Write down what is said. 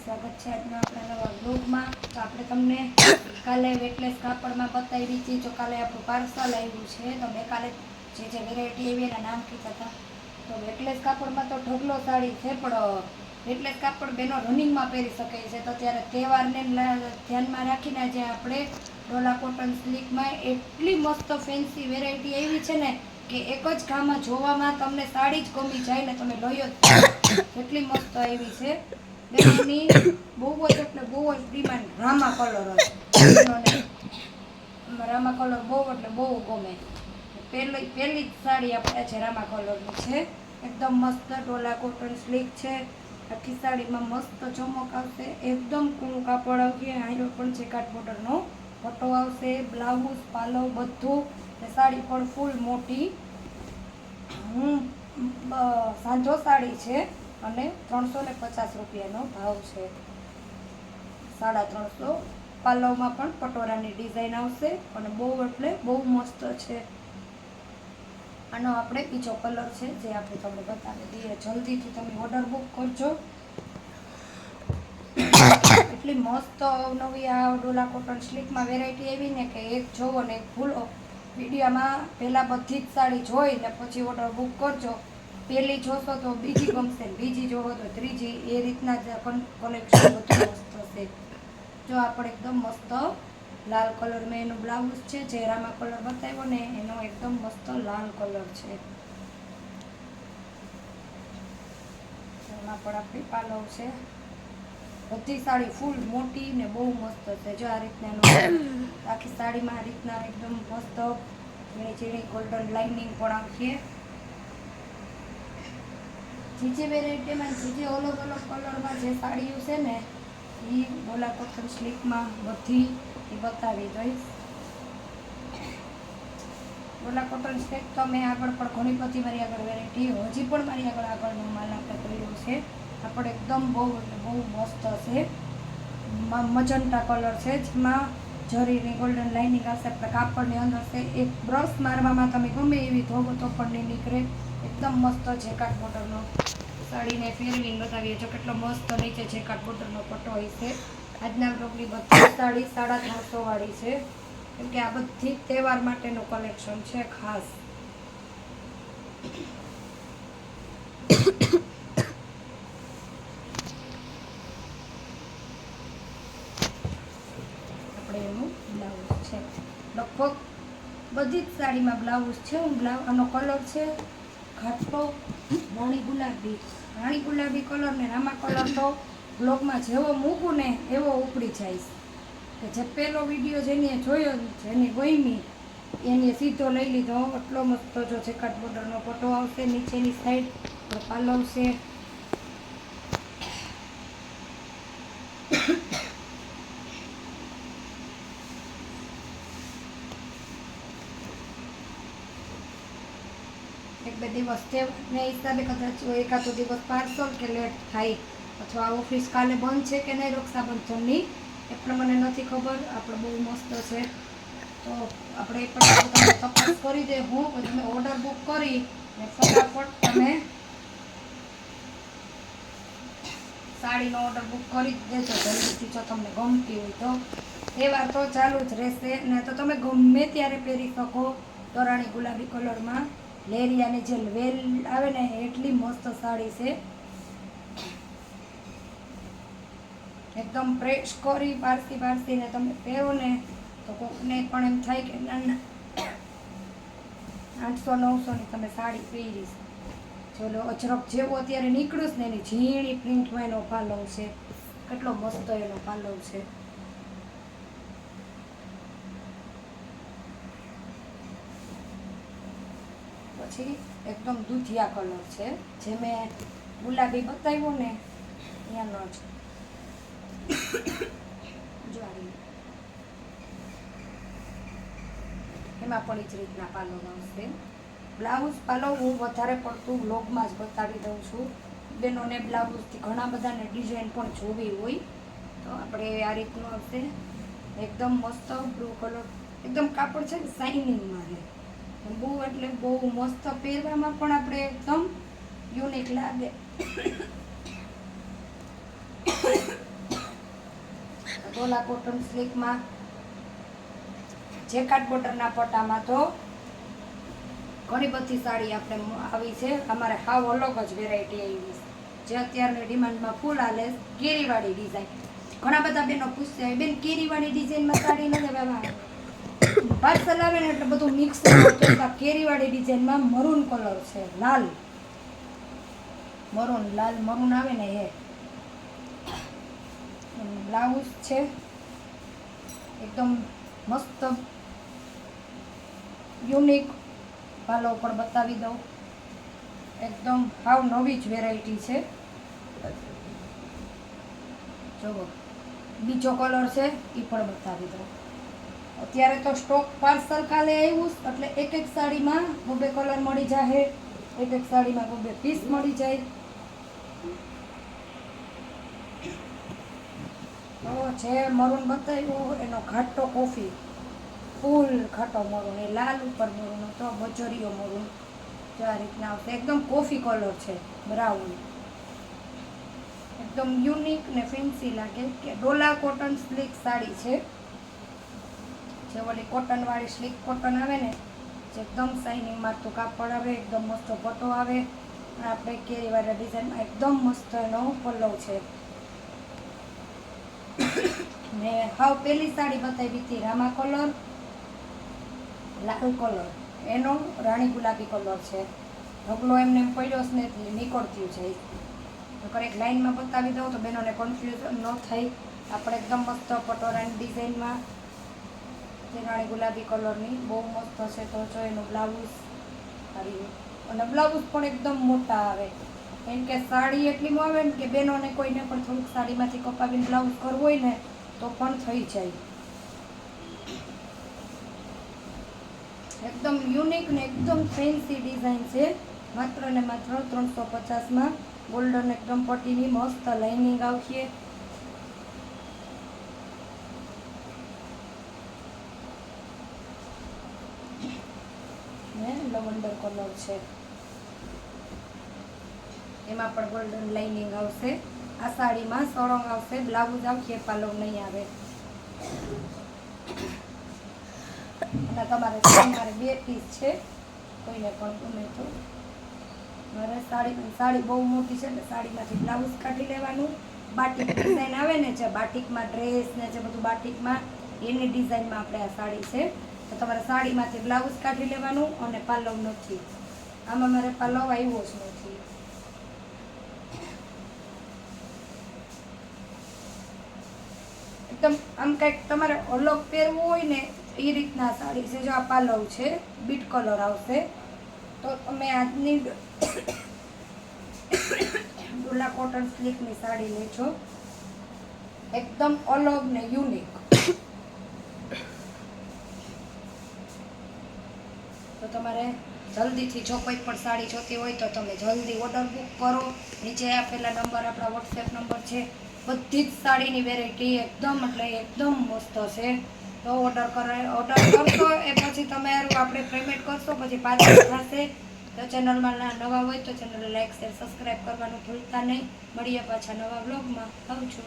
સ્વાગત છે આજના આપણા નવા બ્લોગમાં। તો આપણે તમને કાલે વેટલેસ કાપડમાં બતાવી હતી। તો કાલે આપણું પાર્સલ આવ્યું છે। તો મેં કાલે જે વેરાયટી આવી એના નામ કીધા હતા। તો વેટલેસ કાપડમાં તો ઢગલો સાડી છે, પણ વેટલેસ કાપડ બેનો રનિંગમાં પહેરી શકે છે। તો ત્યારે તહેવારને ધ્યાનમાં રાખીને આજે આપણે ડોલા કોટન સિલ્કમાં એટલી મસ્ત ફેન્સી વેરાયટી આવી છે ને કે એક જ ઘામાં જોવામાં તમને સાડી જ ગમી જાય ને તમે લઈ જ એટલી મસ્ત આવી છે। બેનોની બહુ જ એટલે બહુ જ ડિમાન્ડ રામા કલર જ બેનોને રામા કલર બહુ એટલે બહુ ગમે। પહેલી જ સાડી આપણે છે રામા કલરની છે, એકદમ મસ્ત ડોલા કોટન સ્લીક છે। આખી સાડીમાં મસ્ત ચમક આવશે, એકદમ કૂણું કાપડ આવશે। આયરો પણ ચેકાટ બોર્ડરનો પટ્ટો આવશે, બ્લાઉઝ પાલવ બધું, સાડી પણ ફૂલ મોટી સાંજો સાડી છે અને 350 રૂપિયાનો ભાવ છે, 350। પાલવમાં પણ પટોરાની ડિઝાઇન આવશે અને બહુ એટલે બહુ મસ્ત છે। આનો આપણે બીજો કલર છે જે આપણે તમને બતાવી દઈએ। જલ્દીથી તમે ઓર્ડર બુક કરજો। એટલી મસ્ત નવી આ ડોલા કોટન સ્લીકમાં વેરાયટી આવી ને કે એક જોવો ને એક ભૂલો। વિડીયોમાં પહેલાં બધી જ સાડી જોઈ ને પછી ઓર્ડર બુક કરજો। પહેલી જોશો તો બીજી ગમશે, બીજી જોવો તો ત્રીજી, એ રીતના જ કલેક્શન બધું મસ્ત હશે। જો આપણે એકદમ મસ્ત લાલ કલરમાં એનું બ્લાઉઝ છે, જે રામા કલર બતાવ્યો ને એનો એકદમ મસ્ત લાલ કલર છે। એમાં પણ આપણી પાલવ છે, બધી સાડી ફૂલ મોટી ને બહુ મસ્ત છે। જો આ રીતના આખી સાડીમાં આ રીતના એકદમ મસ્ત ઝીણી ઝીણી ગોલ્ડન લાઇનિંગ પણ આવશે। જે વેરાયટીમાં જે અલગ અલગ કલરમાં જે સાડીઓ છે ને એ ડોલા કોટન સ્લીકમાં બધી એ બતાવી દઈશ। ડોલા કોટન સ્લીક તો મેં આગળ પણ ઘણી બધી મારી આગળ વેરાયટી હજી પણ મારી આગળનો માલ આપણે કર્યો છે। આપણે એકદમ બહુ એટલે બહુ મસ્ત હશે, મજંટા કલર છે જેમાં જરીની ગોલ્ડન લાઇનિંગ આવશે। આપણે કાપડની અંદર છે, એક બ્રશ મારવામાં તમે ગમે એવી ધોવો તો પણ નહીં નીકળે। એકદમ મસ્ત જેકાટ બોર્ડરનો સાડીને ફેરવીને બતાવીએ છો કેટલો મસ્ત નીચે જેકાટ બોર્ડરનો પટ્ટો હોય છે। આજના બ્લોગની બધી સાડી 350 વાળી છે, કેમ કે આ બધી તહેવાર માટેનું કલેક્શન છે ખાસ। આપણે એનું બ્લાઉઝ છે, લગભગ બધી જ સાડીમાં બ્લાઉઝ છે। આનો કલર છે ઘાટો રાણી ગુલાબી કલર ને રામા કલર તો બ્લોગમાં જેવો મૂકું ને એવો ઉપડી જાય કે જે પહેલો વિડીયો જેને જોયો જેની ગમી એને સીધો લઈ લીધો। એટલો મસ્ત જો જેકાટ બોર્ડરનો પટ્ટો આવશે, નીચેની સાઈડ પાલવ છે। એક બે દિવસ તહેવારને હિસાબે કદાચ એકાદો દિવસ પાર્સલ કે લેટ થાય, અથવા ઓફિસ કાલે બંધ છે કે નહીં રક્ષાબંધનની એ પણ મને નથી ખબર। આપણે બહુ મસ્ત છે, તો આપણે એ પણ તમને તપાસ કરી દે હું તમે ઓર્ડર બુક કરી ને ફટાફટ તમે સાડીનો ઓર્ડર બુક કરી દેજો જલ્દીથી, જો તમને ગમતી હોય તો। તહેવાર તો ચાલુ જ રહેશે ને તો તમે ગમે ત્યારે પહેરી શકો। તરાણી ગુલાબી કલરમાં લેરિયાની જે વેલ આવે ને એટલી મસ્ત સાડી છે, એકદમ પ્રેસ કરી પારસીને તમે પહેરો ને તો કોકને પણ એમ થાય કે ના 800-900ની તમે સાડી પહેરી છે। ચલો અજરક જેવો અત્યારે નીકળ્યું છે ને એની ઝીણી પ્રિન્ટમાં એનો પાલવ છે, કેટલો મસ્ત એનો પાલવ છે। પછી એકદમ દૂધિયા કલર છે, જે મેં ગુલાબી બતાવ્યો ને એનો જ જ્વારી એમાં પણ એ જ રીતના પાલવ આવશે। બ્લાઉઝ પાલવ હું વધારે પડતું વ્લોગમાં જ બતાવી દઉં છું બેનોને। બ્લાઉઝથી ઘણા બધાને ડિઝાઇન પણ જોવી હોય તો આપણે આ રીતનું આવશે, એકદમ મસ્ત બ્લુ કલર, એકદમ કાપડ છે ને શાઇનિંગમાં રહે, બહુ એટલે બહુ મસ્ત પહેરવામાં પણ આપણે એકદમ યુનિક લાગે। ડોલા કોટન સ્લીકમાં જેકાટ બોર્ડરના પટ્ટામાં તો ઘણી બધી સાડી આપણે આવી છે. અમારે હાવ અલગ જ વેરાયટી આવી છે જે અત્યારની ડિમાન્ડમાં ફૂલ હાલે. કેરીવાળી ડિઝાઇન ઘણા બધા બેનો પૂછશે બેન કેરીવાળી ડિઝાઇનમાં સાડી નથી લેવા. પાર્સલ આવે ને એટલે બધું મિક્સ કેરીવાળી ડિઝાઇનમાં મરૂન કલર છે, લાલ મરૂન આવે ને એ બ્લાઉઝ છે એકદમ મસ્ત યુનિક. પાલો પણ બતાવી દઉં, એકદમ હાવ નવી જ વેરાયટી છે. જુઓ બીજો કલર છે એ પણ બતાવી દઉં. અત્યારે તો સ્ટોક પાર્સલ કાલે આવ્યું એટલે એક સાડીમાં 2 કલર મળી જાય, એક સાડીમાં 2 પીસ મળી જાય. તો જે મરૂન બતાવ્યું એનો ઘાટો કોફી, ફૂલ ઘાટો મરૂન, એ લાલ ઉપર મરૂન હતો, બજરીયો મરૂન આ રીતના આવશે. એકદમ કોફી કલર છે, બ્રાઉન, એકદમ યુનિક ને ફેન્સી લાગે. કે ડોલા કોટન સ્લીક સાડી છે, જે ઓલી કોટનવાળી સ્લીક કોટન આવે ને જે એકદમ શાઇનિંગ મારતું કાપડ આવે, એકદમ મસ્ત પટ્ટો આવે. આપણે કેરીવાળા ડિઝાઇનમાં એકદમ મસ્ત એનો પલ્લવ છે. મેં હાવ પહેલી સાડી બતાવી હતી રામા કલર, લાલ કલર, એનો રાણી ગુલાબી કલર છે. ઢગલો એમને પડ્યો જ નથી, નીકળતું જાય. નકર એક લાઇનમાં બતાવી દઉં તો બેનોને કન્ફ્યુઝન ન થાય. આપણે એકદમ મસ્ત પટોરાની ડિઝાઇનમાં જે રાણી ગુલાબી કલરની બહુ મસ્ત છે. તો જો એનું બ્લાઉઝ અને બ્લાઉઝ પણ એકદમ મોટા આવે. કેમ કે સાડી એટલી આવે ને કે બેનોને કોઈને પણ થોડુંક સાડીમાંથી કપાવીને બ્લાઉઝ કરવું હોય ને તો પણ થઈ જાય. એકદમ યુનિક ને એકદમ ફેન્સી ડિઝાઇન છે. માત્ર ને માત્ર 350માં ગોલ્ડન એકદમ પટ્ટીની મસ્ત લાઇનિંગ આવશે. ને લવંડર કલર છે, એમાં પણ ગોલ્ડન લાઇનિંગ આવશે. આ સાડીમાં સળંગ આવશે, બ્લાઉઝ આવશે, પાલવ નહીં આવે. અને તમારે 2 પીસ છે, કોઈને પણ ગમે તો. મારે સાડી બહુ મોટી છે એટલે સાડીમાંથી બ્લાઉઝ કાઢી લેવાનું. બાટિક ડિઝાઇન આવે ને જે બાટિકમાં ડ્રેસ ને જે બધું બાટિકમાં એની ડિઝાઇનમાં આપણે આ સાડી છે. તો તમારે સાડીમાંથી બ્લાઉઝ કાઢી લેવાનું. અને પાલવ નથી, આમાં મારે પાલવ આવ્યો જ નથી. એકદમ આમ કંઈક તમારે અલગ પહેરવું હોય ને એ રીતના સાડી છે. જો આ પાલવ છે, બીટ કલર આવશે. તો તમે આજની ડોલા કોટન સ્લીકની સાડી લેજો, એકદમ અલગ ને યુનિક. તો તમારે જલ્દીથી જો કોઈ પણ સાડી જોતી હોય તો તમે જલ્દી ઓર્ડર બુક કરો. નીચે આપેલા નંબર આપણા વોટ્સએપ નંબર છે. બધી જ સાડીની વેરાયટી એકદમ એટલે એકદમ મસ્ત છે. તો ઓર્ડર કરશો એ પછી તમારું આપણે પેમેન્ટ કરશો પછી પાછળ થશે. તો ચેનલમાં નવા હોય તો ચેનલને લાઈક શેર સબસ્ક્રાઈબ કરવાનું ભૂલતા નહીં. મળીએ પાછા નવા બ્લોગમાં. આવજો.